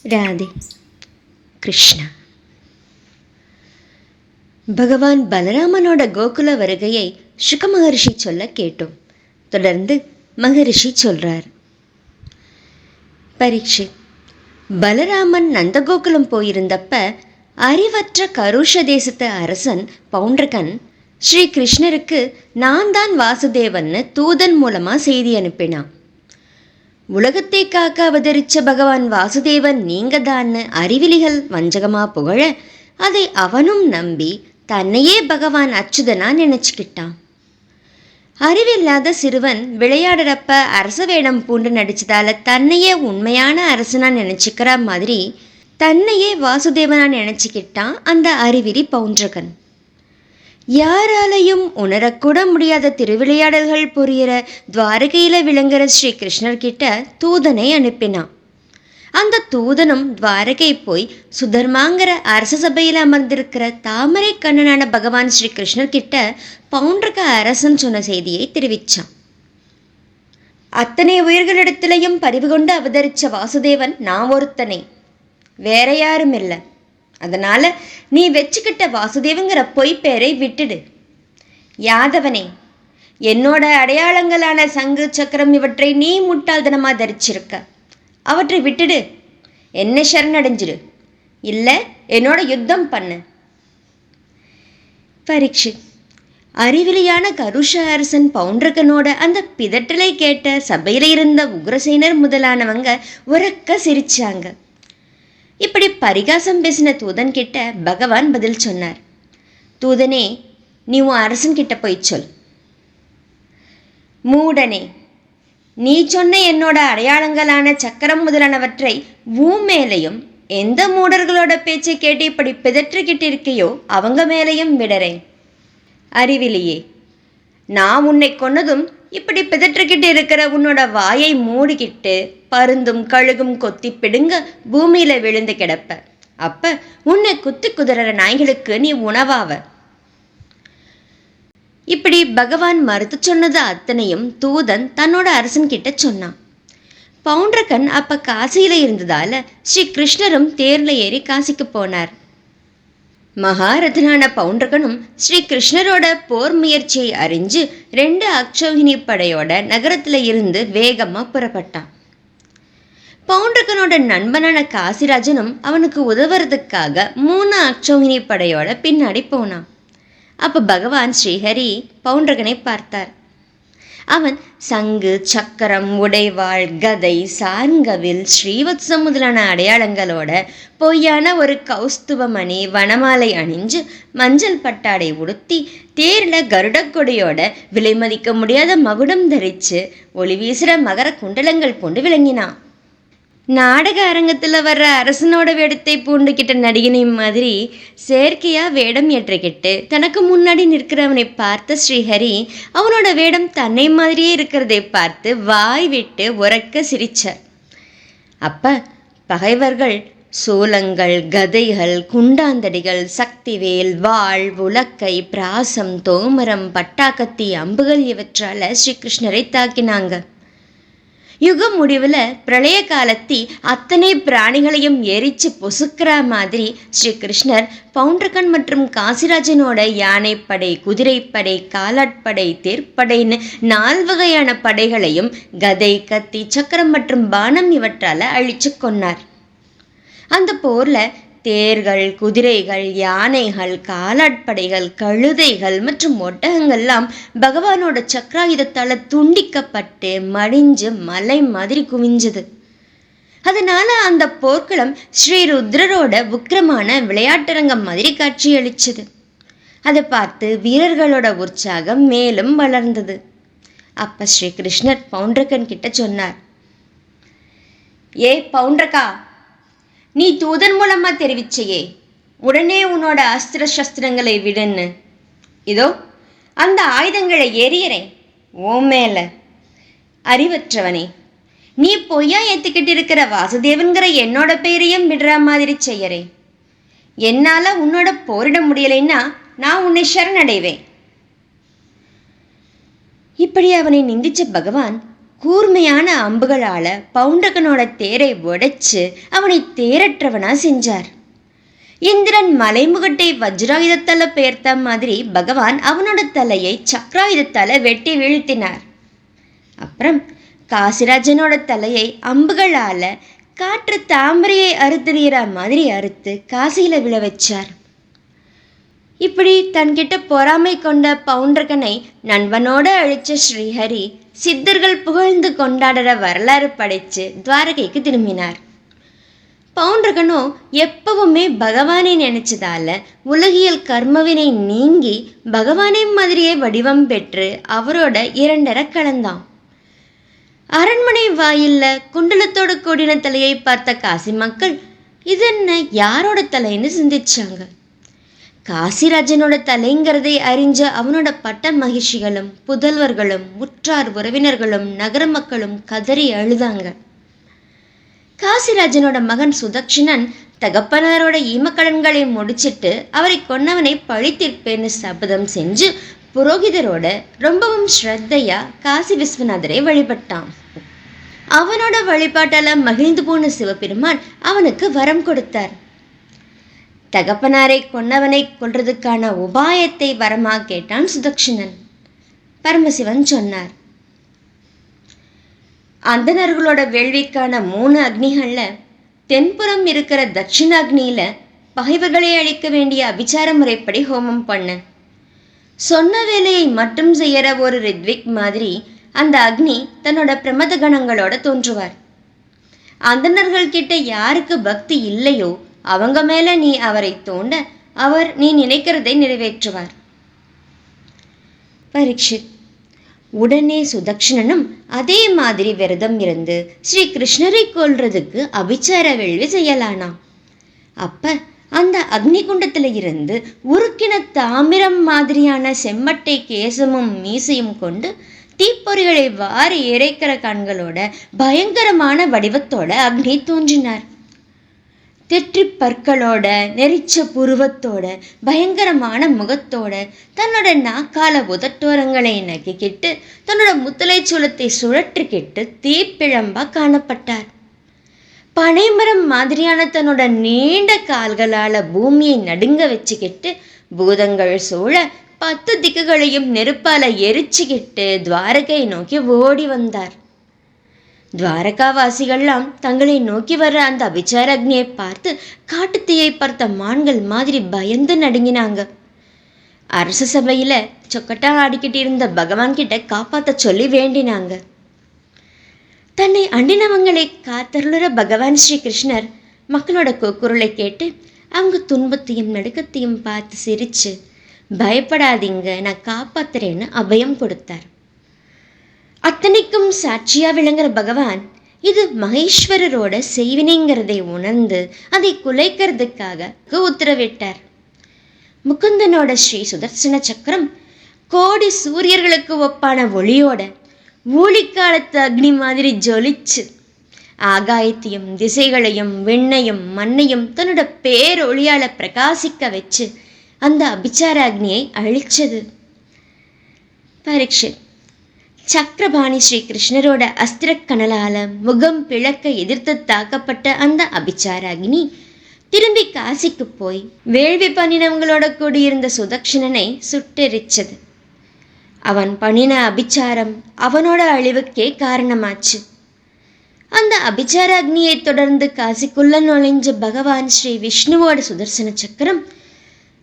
ராதே கிருஷ்ணா. பகவான் பலராமனோட கோகுல வருகையை சுக மகரிஷி சொல்ல கேட்டோம். தொடர்ந்து மகரிஷி சொல்றார். பரீட்சித், பலராமன் நந்தகோகுலம் போயிருந்தப்ப அறிவற்ற கருஷ தேசத்து அரசன் பவுண்டரகன் ஸ்ரீ கிருஷ்ணருக்கு நான் தான் வாசுதேவன்னு தூதன் மூலமா செய்தி அனுப்பினான். உலகத்தை காக்க அவதரிச்ச பகவான் வாசுதேவன் நீங்க தான் அறிவிலிகள் வஞ்சகமா புகழ அதை அவனும் நம்பி தன்னையே பகவான் அச்சுதனா நினைச்சுக்கிட்டான். அறிவில்லாத சிறுவன் விளையாடுறப்ப அரச வேடம் பூண்டு நடிச்சதால தன்னையே உண்மையான அரசனா நினைச்சுக்கிற மாதிரி தன்னையே வாசுதேவனா நினைச்சுக்கிட்டான் அந்த அறிவிலி பவுண்டரகன். யாராலையும் உணரக்கூட முடியாத திருவிளையாடல்கள் புரியிற துவாரகையில விளங்குற ஸ்ரீ கிருஷ்ணர்கிட்ட தூதனை அனுப்பினான். அந்த தூதனும் துவாரகை போய் சுதர்மாங்கிற அரச சபையில் அமர்ந்திருக்கிற தாமரை கண்ணனான பகவான் ஸ்ரீ கிருஷ்ணர்கிட்ட பவுண்டரக அரசன் சொன்ன செய்தியை தெரிவிச்சான். அத்தனை உயிர்களிடத்திலையும் பரிவு கொண்டு அவதரிச்ச வாசுதேவன் நான் ஒருத்தனை, வேற யாரும் இல்லை. அதனால நீ வச்சுக்கிட்ட வாசுதேவங்கிற பொய் பேரை விட்டுடு. யாதவனே, என்னோட அடையாளங்களான சங்கு சக்கரம் இவற்றை நீ முட்டாள்தனமா தரிச்சிருக்க. அவற்றை விட்டுடு, என்ன சரணடைஞ்சிடு, இல்லை என்னோட யுத்தம் பண்ணு. பரீட்சித், அறிவிலியான கருஷ அரசன் பவுண்டரகனோட அந்த பிதற்றலை கேட்ட சபையில இருந்த உக்ரசேனர் முதலானவங்க உரக்க சிரிச்சாங்க. இப்படி பரிகாசம் பேசின தூதன் கிட்ட பகவான் பதில் சொன்னார். தூதனே, நீ உன் அரசன் கிட்ட போய் சொல். மூடனே, நீ சொன்ன என்னோட அடையாளங்களான சக்கரம் முதலானவற்றை உன் மேலையும் எந்த மூடர்களோட பேச்சை கேட்டு இப்படி பிதற்றிக்கிட்டு இருக்கையோ அவங்க மேலையும் விடறேன். அறிவிலியே, நான் உன்னை கொன்னதும் இப்படி பிதற்றிக்கிட்டு இருக்கிற உன்னோட வாயை மூடிக்கிட்டு பருந்தும் கழுகும் கொத்தி பிடுங்க பூமியில விழுந்து கிடப்ப. அப்ப உன்னை குத்தி குதிர நாய்களுக்கு நீ உணவாவ. இப்படி பகவான் மறுத்து சொன்னது அத்தனையும் தூதன் தன்னோட அரசன் கிட்ட சொன்னான். பவுண்டரகன் அப்ப காசியில இருந்ததால ஸ்ரீ கிருஷ்ணரும் தேர்ல ஏறி காசிக்கு போனார். மகாரதனான பவுண்டரகனும் ஸ்ரீ கிருஷ்ணரோட போர் முயற்சியை அறிஞ்சு 2 அக்ஷௌகினி படையோட நகரத்துல இருந்து வேகமா புறப்பட்டான். பவுண்டரகனோட நண்பனான காசிராஜனும் அவனுக்கு உதவுறதுக்காக 3 அக்ஷௌகினி படையோட பின்னாடி போனான். அப்ப பகவான் ஸ்ரீஹரி பவுண்டரகனை பார்த்தார். அவன் சங்கு சக்கரம் உடைவாள் கதை சார்ங்கவில் ஸ்ரீவத்சம் முதலான அடையாளங்களோட பொய்யான ஒரு கௌஸ்துவமணி வனமாலை அணிஞ்சு மஞ்சள் பட்டாடை உடுத்தி தேர்ல கருடக்கொடியோட விலை மதிக்க முடியாத மகுடம் தரிச்சு ஒளி வீசுற மகர குண்டலங்கள் பூண்டு விளங்கினான். நாடக அரங்கத்துல வர்ற அரசனோட வேடத்தை பூண்டுகிட்ட நடிகனை மாதிரி செயற்கையா வேடம் ஏற்றிக்கிட்டு தனக்கு முன்னாடி நிற்கிறவனை பார்த்த ஸ்ரீஹரி அவனோட வேடம் தன்னை மாதிரியே இருக்கிறதை பார்த்து வாய் விட்டு உரக்க சிரிச்சார். அப்ப பகைவர்கள் சூலங்கள் கதைகள் குண்டாந்தடிகள் சக்திவேல் வாள் உலக்கை பிராசம் தோமரம் பட்டாக்கத்தி அம்புகள் இவற்றால ஸ்ரீகிருஷ்ணரை தாக்கினாங்க. யுக முடிவில் பிரளய காலத்தி அத்தனை பிராணிகளையும் எரிச்சு பொசுக்கிற மாதிரி ஸ்ரீகிருஷ்ணர் பவுண்டரகன் மற்றும் காசிராஜனோட யானைப்படை குதிரைப்படை காலாட்படை தேர்ப்படைன்னு 4 வகையான படைகளையும் கதை கத்தி சக்கரம் மற்றும் பானம் இவற்றால அழிச்சு கொன்னார். அந்த போர்ல தேர்கள் குதிரைகள் யானைகள் காலாட்படைகள் கழுதைகள் மற்றும் ஒட்டகங்கள்லாம் பகவானோட சக்கராயுதத்தால துண்டிக்கப்பட்டு மடிஞ்சு மலை மாதிரி குவிஞ்சது. அதனால அந்த போர்க்களம் ஸ்ரீருத்ரரோட உக்கிரமான விளையாட்டரங்கம் மாதிரி காட்சியளிச்சது. அதை பார்த்து வீரர்களோட உற்சாகம் மேலும் வளர்ந்தது. அப்ப ஸ்ரீ கிருஷ்ணர் பவுண்டரகன் கிட்ட சொன்னார். ஏ பவுண்டரகா, நீ தூதன் மூலமா தெரிவிச்சையே உடனே உன்னோட அஸ்திர சஸ்திரங்களை விடுன்னு, இதோ அந்த ஆயுதங்களை எரியறேன் ஓ மேல. அறிவற்றவனே, நீ பொய்யா ஏத்துக்கிட்டு இருக்கிற வாசுதேவன்கிற என்னோட பெயரையும் விடுற மாதிரி செய்யறேன். என்னால உன்னோட போரிட முடியலைன்னா நான் உன்னை சரணடைவேன். இப்படி அவனை நிந்திச்ச பகவான் கூர்மையான அம்புகளால பவுண்டகனோட தேரை உடைச்சு அவனை தேரற்றவனா செஞ்சார். இந்திரன் மலைமுகட்டை வஜ்ராயுதத்தால பெயர்த்த மாதிரி பகவான் அவனோட தலையை சக்கராயுதத்தால வெட்டி வீழ்த்தினார். அப்புறம் காசிராஜனோட தலையை அம்புகளால காற்று தாமரையை அறுத்துறிகிற மாதிரி அறுத்து காசியில விழ வச்சார். இப்படி தன்கிட்ட பொறாமை கொண்ட பவுண்டகனை நண்பனோட அழிச்ச ஸ்ரீஹரி சித்தர்கள் புகழ்ந்து கொண்டாடுற வரலாறு படைச்சு துவாரகைக்கு திரும்பினார். பவுண்டகனோ எப்பவுமே பகவானை நினைச்சதால உலகியல் கர்மவினை நீங்கி பகவானை மாதிரியே வடிவம் பெற்று அவரோட இரண்டரை கலந்தான். அரண்மனை வாயில்ல குண்டலத்தோட கூடின தலையை பார்த்த காசி மக்கள் இது என்ன யாரோட தலைன்னு சிந்திச்சாங்க. காசிராஜனோட தலைங்கிறதை அறிஞ்ச அவனோட பட்ட மகிழ்ச்சிகளும் புதல்வர்களும் உற்றார் உறவினர்களும் நகர மக்களும் கதறி அழுதாங்க. காசிராஜனோட மகன் சுதக்ஷிணன் தகப்பனாரோட ஈமக்கடன்களை முடிச்சிட்டு அவரை கொன்னவனை பழித்திருப்பேன்னு சபதம் செஞ்சு புரோகிதரோட ரொம்பவும் ஸ்ரத்தையா காசி விஸ்வநாதரை வழிபட்டான். அவனோட வழிபாட்டால மகிழ்ந்து போன சிவபெருமான் அவனுக்கு வரம் கொடுத்தார். தகப்பனாரை கொன்னவனை கொல்றதுக்கான உபாயத்தை வரமா கேட்டான் சுதக்ஷிணன். பரமசிவன் சொன்னார், அந்தணர்களோட வேள்விக்கான 3 அக்னிகள்ல தென்புறம் இருக்கிற தட்சிண அக்னியில பகைவர்களை அழிக்க வேண்டிய அபிச்சார முறைப்படி ஹோமம் பண்ண. சொன்ன வேலையை மட்டும் செய்யற ஒரு ரித்விக் மாதிரி அந்த அக்னி தன்னோட பிரமத கணங்களோட தோன்றுவார். அந்தணர்கள் கிட்ட யாருக்கு பக்தி இல்லையோ அவங்க மேல நீ அவரை தோண்ட அவர் நீ நினைக்கிறதை நிறைவேற்றுவார். பரீட்சித் உடனே சுதக்ஷணனும் அதே மாதிரி விரதம் இருந்து ஸ்ரீ கிருஷ்ணரை கொல்றதுக்கு அபிச்சார வேள்வி செய்யலானாம். அப்ப அந்த அக்னிகுண்டத்துல இருந்து உருக்கின தாமிரம் மாதிரியான செம்மட்டை கேசமும் மீசையும் கொண்டு தீப்பொறிகளை வாரி இறைக்கிற கண்களோட பயங்கரமான வடிவத்தோட அக்னி தோன்றினார். தெற்றி பற்களோட நெரிச்ச புருவத்தோட பயங்கரமான முகத்தோட தன்னோட நாக்கால உதட்டோரங்களை நக்கிக்கிட்டு தன்னோட முத்தலை சூலத்தை சுழற்றிக்கிட்டு தீப்பிழம்பா காணப்பட்டார். பனைமரம் மாதிரியான தன்னோட நீண்ட கால்களால பூமியை நடுங்க வச்சுக்கிட்டு பூதங்கள் சூழ 10 திக்குகளையும் நெருப்பால எரிச்சுக்கிட்டு துவாரகை நோக்கி ஓடி வந்தார். துவாரகாவாசிகள்லாம் தங்களை நோக்கி வர்ற அந்த அபிச்சார அக்னியை பார்த்து காட்டுத்தீயை பார்த்த மான்கள் மாதிரி பயந்து நடுங்கினாங்க. அரச சபையில சொக்கட்டா ஆடிக்கிட்டு இருந்த பகவான் கிட்ட காப்பாத்த சொல்லி வேண்டினாங்க. தன்னை அண்டினவங்களை காத்தருளுற பகவான் ஸ்ரீ கிருஷ்ணர் மக்களோட கூக்குரலை கேட்டு அவங்க துன்பத்தையும் நடுக்கத்தையும் பார்த்து சிரிச்சு பயப்படாதீங்க நான் காப்பாத்துறேன்னு அபயம் கொடுத்தார். அத்தனைக்கும் சாட்சியா விளங்குற பகவான் இது மகேஸ்வரரோட செய்வினைங்கிறதை உணர்ந்து அதை குலைக்கிறதுக்காக உத்தரவிட்டார். முகுந்தனோட ஸ்ரீ சுதர்சன சக்கரம் கோடி சூரியர்களுக்கு ஒப்பான ஒளியோட ஊழிக்காலத்து அக்னி மாதிரி ஜொலிச்சு ஆகாயத்தையும் திசைகளையும் விண்ணையும் மண்ணையும் தன்னோட பேரொளியால பிரகாசிக்க வச்சு அந்த அபிச்சார அக்னியை அழிச்சது. பரீட்சித் சக்கரபாணி ஸ்ரீ கிருஷ்ணரோட அஸ்திரக்கணலால முகம் பிளக்க எதிர்த்து தாக்கப்பட்ட அந்த அபிச்சார அக்னி திரும்பி காசிக்கு போய் வேள்வி பண்ணினவங்களோட கூடியிருந்த சுதக்ஷணனை சுட்டெரிச்சது. அவன் பண்ணின அபிச்சாரம் அவனோட அழிவுக்கே காரணமாச்சு. அந்த அபிச்சார அக்னியை தொடர்ந்து காசிக்குள்ள நுழைஞ்ச பகவான் ஸ்ரீ விஷ்ணுவோட சுதர்சன சக்கரம்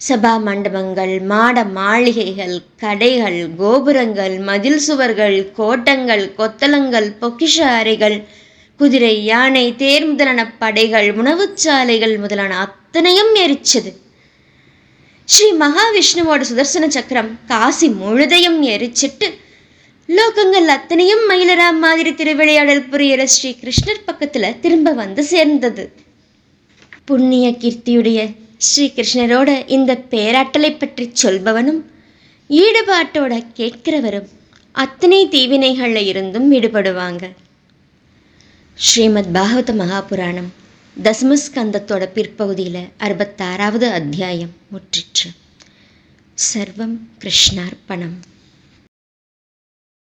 சபா மண்டபங்கள், மாட மாளிகைகள், கடைகள், கோபுரங்கள், மதில் சுவர்கள், கோட்டங்கள், கொத்தளங்கள், பொக்கிஷ அறைகள், குதிரை, யானை, தேர் முதலான படைகள், உணவுச்சாலைகள் முதலான அத்தனையும் எரிச்சது. ஸ்ரீ மகாவிஷ்ணுவோட சுதர்சன சக்கரம் காசி முழுதையும் எரிச்சிட்டு லோகங்கள் அத்தனையும் மயிலரா மாதிரி திருவிளையாடல் புரியிற ஸ்ரீ கிருஷ்ணர் பக்கத்துல திரும்ப வந்து சேர்ந்தது. புண்ணிய கீர்த்தியுடைய ஸ்ரீ கிருஷ்ணரோட இந்த பேராட்டலை பற்றி சொல்பவனும் ஈடுபாட்டோட கேட்கிறவரும் அத்தனை தீவினைகளில் இருந்தும் விடுபடுவாங்க. ஸ்ரீமத் பாகவத மகாபுராணம் தசமஸ்கந்தத்தோட பிற்பகுதியில் 66வது அத்தியாயம் முற்றிற்று. சர்வம் கிருஷ்ணார்ப்பணம்.